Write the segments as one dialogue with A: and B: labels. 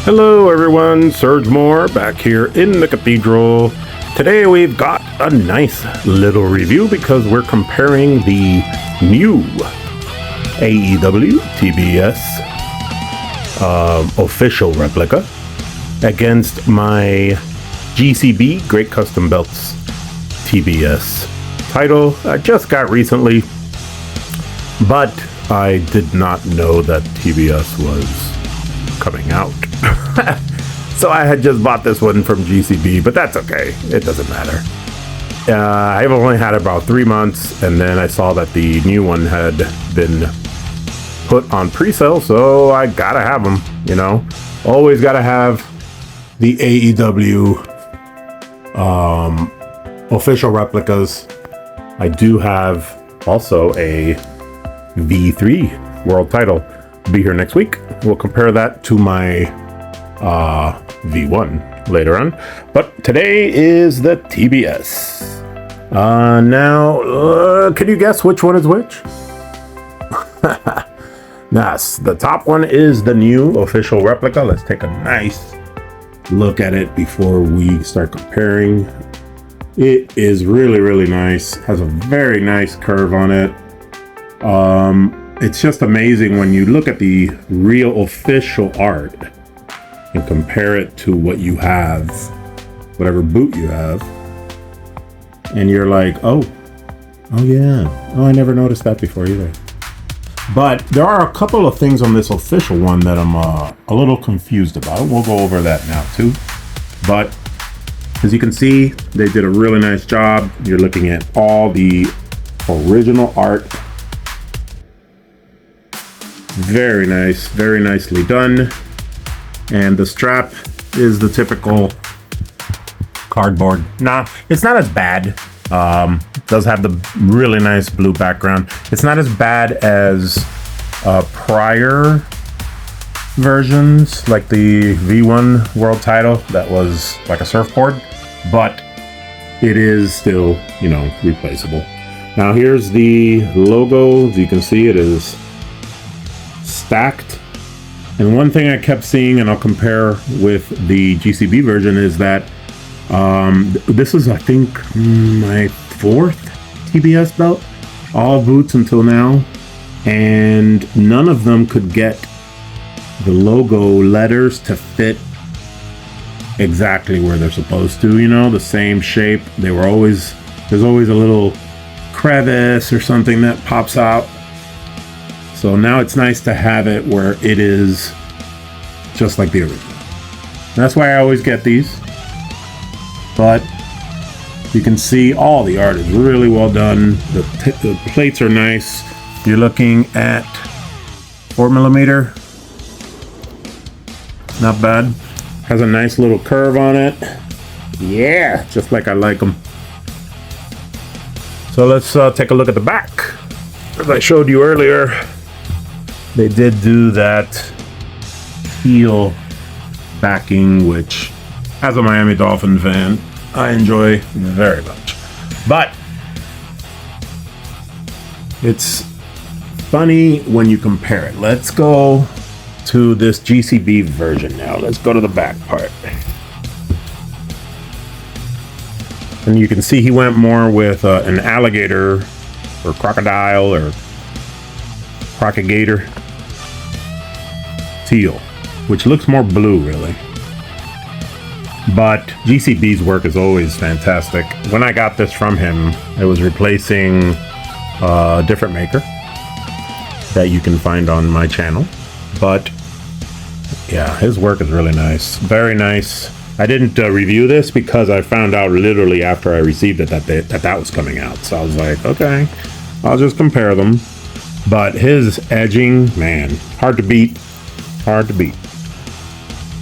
A: Hello everyone, Serg Moore back here in the Cathedral. Today we've got a nice little review because we're comparing the new AEW TBS official replica against my GCB Great Custom Belts TBS title I just got recently, but I did not know that TBS was coming out. So I had just bought this one from GCB, but that's okay. It doesn't matter. I've only had it about 3 months, and then I saw that the new one had been put on pre-sale, so I gotta have them, you know. Always gotta have the AEW official replicas. I do have also a V3 world title. Be here next week. We'll compare that to my V1 later on, but today is the TBS. Now, can you guess which one is which? Yes, the top one is the new official replica. Let's take a nice look at it before we start comparing. It is really nice. Has a very nice curve on it. It's just amazing when you look at the real official art and compare it to what you have, whatever boot you have, and you're like, oh yeah, I never noticed that before either. But there are a couple of things on this official one that I'm a little confused about. We'll go over that now too. But as you can see, they did a really nice job. You're looking at all the original art. Very nice, very nicely done. And the strap is the typical cardboard. Nah, it's not as bad. Does have the really nice blue background. It's not as bad as prior versions, like the V1 world title that was like a surfboard, but it is still, you know, replaceable. Now here's the logo. As you can see, it is stacked. And one thing I kept seeing, and I'll compare with the GCB version, is that this is, I think, my 4th TBS belt, all boots until now, and none of them could get the logo letters to fit exactly where they're supposed to, you know, the same shape. There's always a little crevice or something that pops out. So now it's nice to have it where it is just like the original. That's why I always get these. But you can see all the art is really well done. The plates are nice. You're looking at 4mm. Not bad. Has a nice little curve on it. Yeah, just like I like them. So let's take a look at the back. As I showed you earlier, they did do that heel backing, which, as a Miami Dolphin fan, I enjoy very much. But it's funny when you compare it. Let's go to this GCB version now. Let's go to the back part. And you can see he went more with an alligator or crocodile or crocagator teal, which looks more blue really. But GCB's work is always fantastic. When I got this from him, it was replacing a different maker that you can find on my channel. But yeah, his work is really nice, very nice. I didn't review this because I found out literally after I received it that was coming out. So I was like, okay, I'll just compare them. But his edging, man, hard to beat. Hard to beat.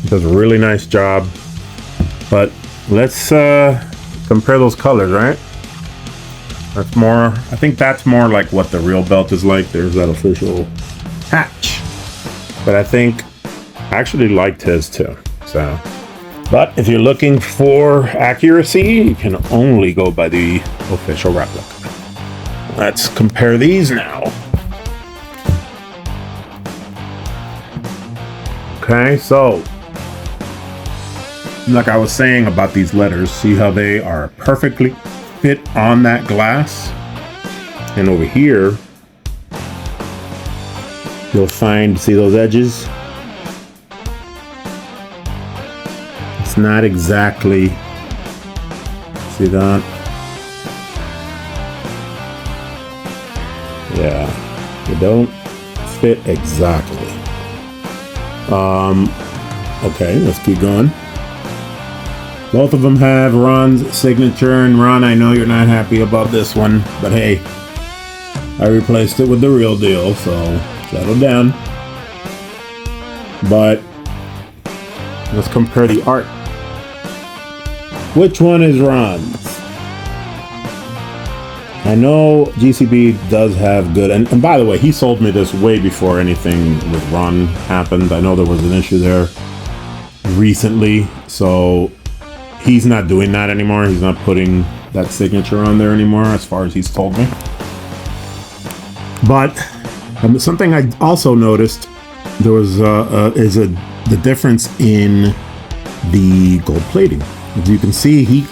A: He does a really nice job. But let's compare those colors, right? That's more, I think that's more like what the real belt is like. There's that official patch. But I think I actually liked his too. So, but if you're looking for accuracy, you can only go by the official replica. Let's compare these now. Okay, so like I was saying about these letters, see how they are perfectly fit on that glass? And over here, you'll find, see those edges? It's not exactly, see that? Yeah, they don't fit exactly. Okay, let's keep going. Both of them have Ron's signature, and Ron, I know you're not happy about this one, but hey, I replaced it with the real deal, so settle down. But let's compare the art. Which one is Ron's? I know GCB does have good, and by the way, he sold me this way before anything with Ron happened. I know there was an issue there recently, so he's not doing that anymore. He's not putting that signature on there anymore, as far as he's told me. But something I also noticed, there was the difference in the gold plating. As you can see, he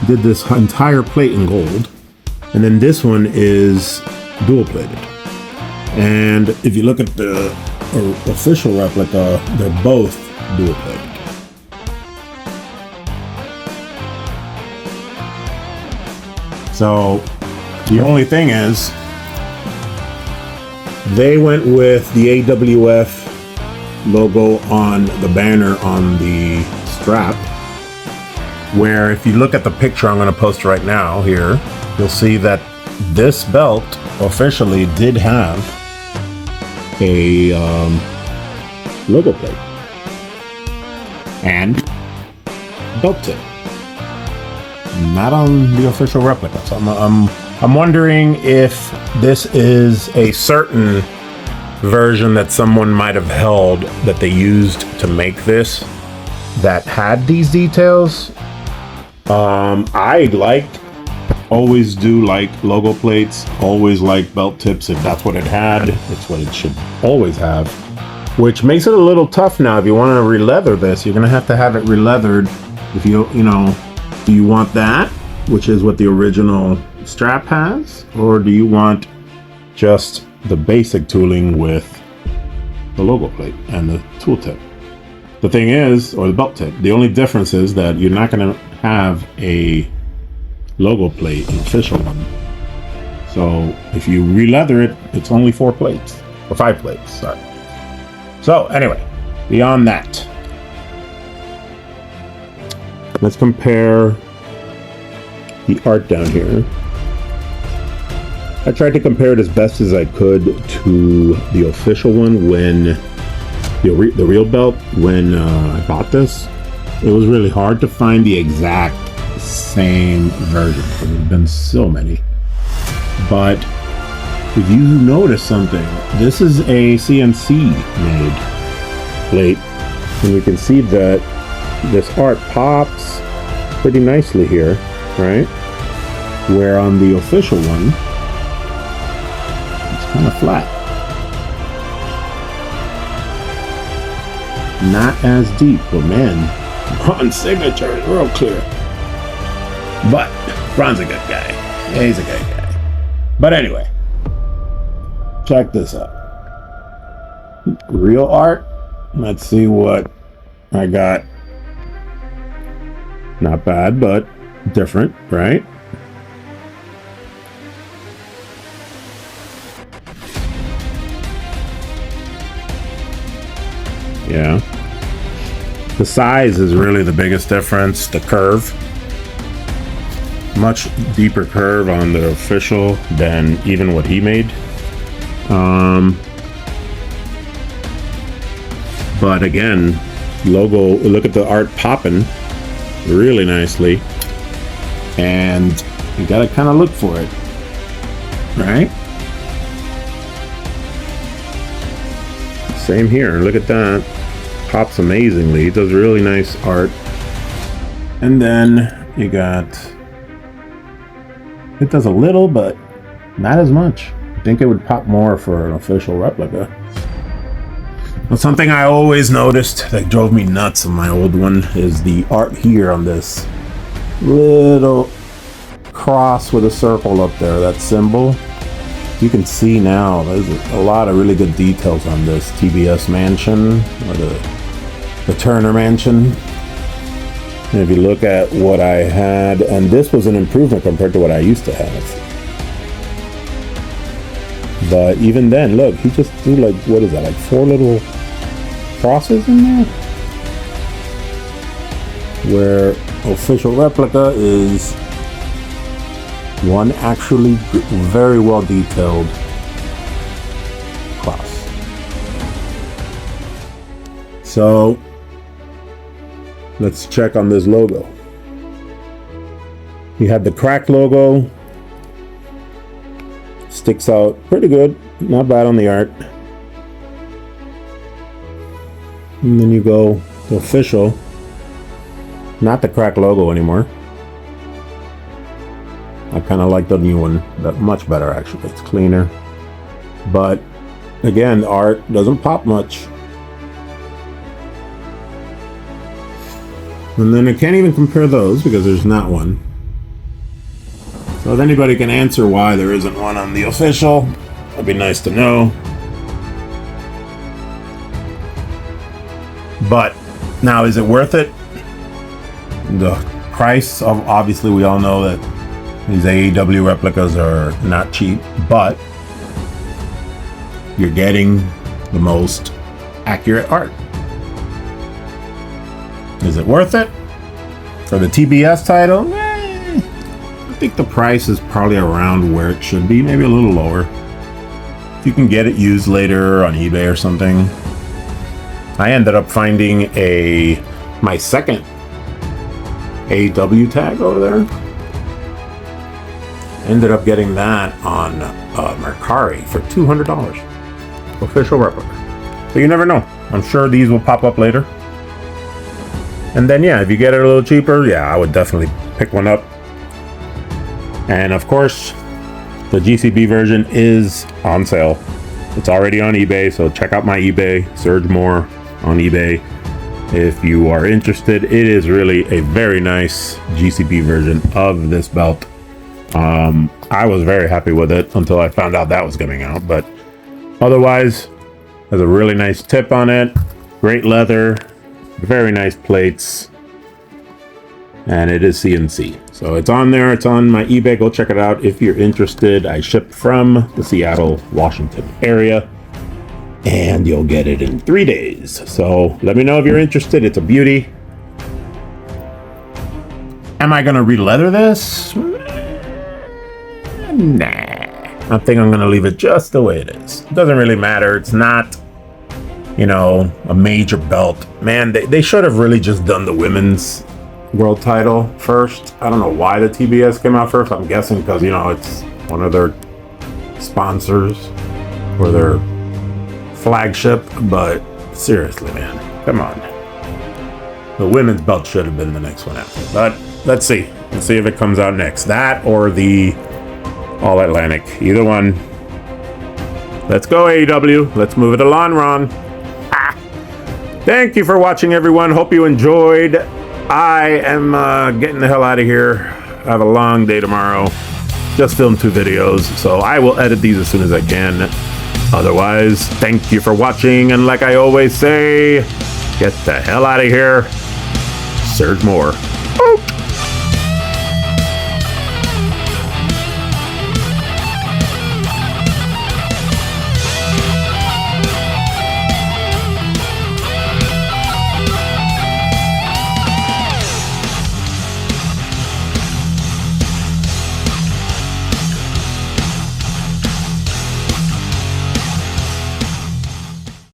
A: did this entire plate in gold, and then this one is dual plated. And if you look at the official replica, they're both dual plated. So the only thing is, they went with the AWF logo on the banner on the strap, where if you look at the picture I'm going to post right now here, you'll see that this belt officially did have a logo plate and belt tip. Not on the official replica. So I'm wondering if this is a certain version that someone might have held that they used to make this that had these details. Always do like logo plates, always like belt tips. If that's what it had, it's what it should always have. Which makes it a little tough now. If you want to re-leather this, you're gonna have to have it re-leathered. If you know, do you want that, which is what the original strap has, or do you want just the basic tooling with the logo plate and the tool tip? The thing is, or the belt tip, the only difference is that you're not going to have a logo plate, an official one. So if you re-leather it, it's only 4 plates, or 5 plates, sorry. So anyway, beyond that, let's compare the art down here. I tried to compare it as best as I could to the official one when the real belt when I bought this. It was really hard to find the exact same version. There's been so many. But if you notice something, this is a CNC made plate, and you can see that this art pops pretty nicely here, right? Where on the official one, it's kind of flat. Not as deep, but man, Ron's signature is real clear. But Ron's a good guy. Yeah, he's a good guy. But anyway, check this out. Real art. Let's see what I got. Not bad, but different, right? Yeah. The size is really the biggest difference. The curve. Much deeper curve on the official than even what he made. But again, logo, look at the art popping really nicely. And you gotta kind of look for it, right? Same here, look at that. Pops amazingly. He does really nice art. And then you got, it does a little, but not as much. I think it would pop more for an official replica. Now, something I always noticed that drove me nuts on my old one is the art here on this little cross with a circle up there, that symbol. You can see now there's a lot of really good details on this TBS mansion, or the Turner mansion. And if you look at what I had, and this was an improvement compared to what I used to have. But even then, look, he just threw like, what is that, like 4 little crosses in there? Where official replica is one actually very well detailed cross. So let's check on this logo. You have the cracked logo. Sticks out pretty good, not bad on the art. And then you go to official, not the cracked logo anymore. I kind of like the new one, that much better actually. It's cleaner, but again, the art doesn't pop much. And then I can't even compare those because there's not one. So if anybody can answer why there isn't one on the official, that'd be nice to know. But now, is it worth it? The price of, obviously we all know that these AEW replicas are not cheap, but you're getting the most accurate art. Is it worth it? For the TBS title? I think the price is probably around where it should be, maybe a little lower. If you can get it used later on eBay or something. I ended up finding my second AEW tag over there. Ended up getting that on Mercari for $200. Official replica. So you never know. I'm sure these will pop up later. And then yeah, if you get it a little cheaper, yeah, I would definitely pick one up. And of course, the GCB version is on sale. It's already on eBay, so check out my eBay, Serg More on eBay. If you are interested, it is really a very nice GCB version of this belt. I was very happy with it until I found out that was coming out, but otherwise, there's a really nice tip on it, great leather, very nice plates, and it is CNC. So it's on there, it's on my eBay, go check it out if you're interested. I ship from the Seattle, Washington area, and you'll get it in 3 days. So let me know if you're interested, it's a beauty. Am I gonna re-leather this? Nah, I think I'm gonna leave it just the way it is. It doesn't really matter, it's not, you know, a major belt. Man, they should have really just done the women's world title first. I don't know why the TBS came out first. I'm guessing because, you know, it's one of their sponsors or their flagship, but seriously, man, come on. The women's belt should have been the next one after. But let's see. Let's see if it comes out next. That or the All Atlantic. Either one. Let's go, AEW. Let's move it along, Ron. Thank you for watching, everyone. Hope you enjoyed. I am getting the hell out of here. I have a long day tomorrow. Just filmed 2 videos, so I will edit these as soon as I can. Otherwise, thank you for watching, and like I always say, get the hell out of here. Serg more. Boop.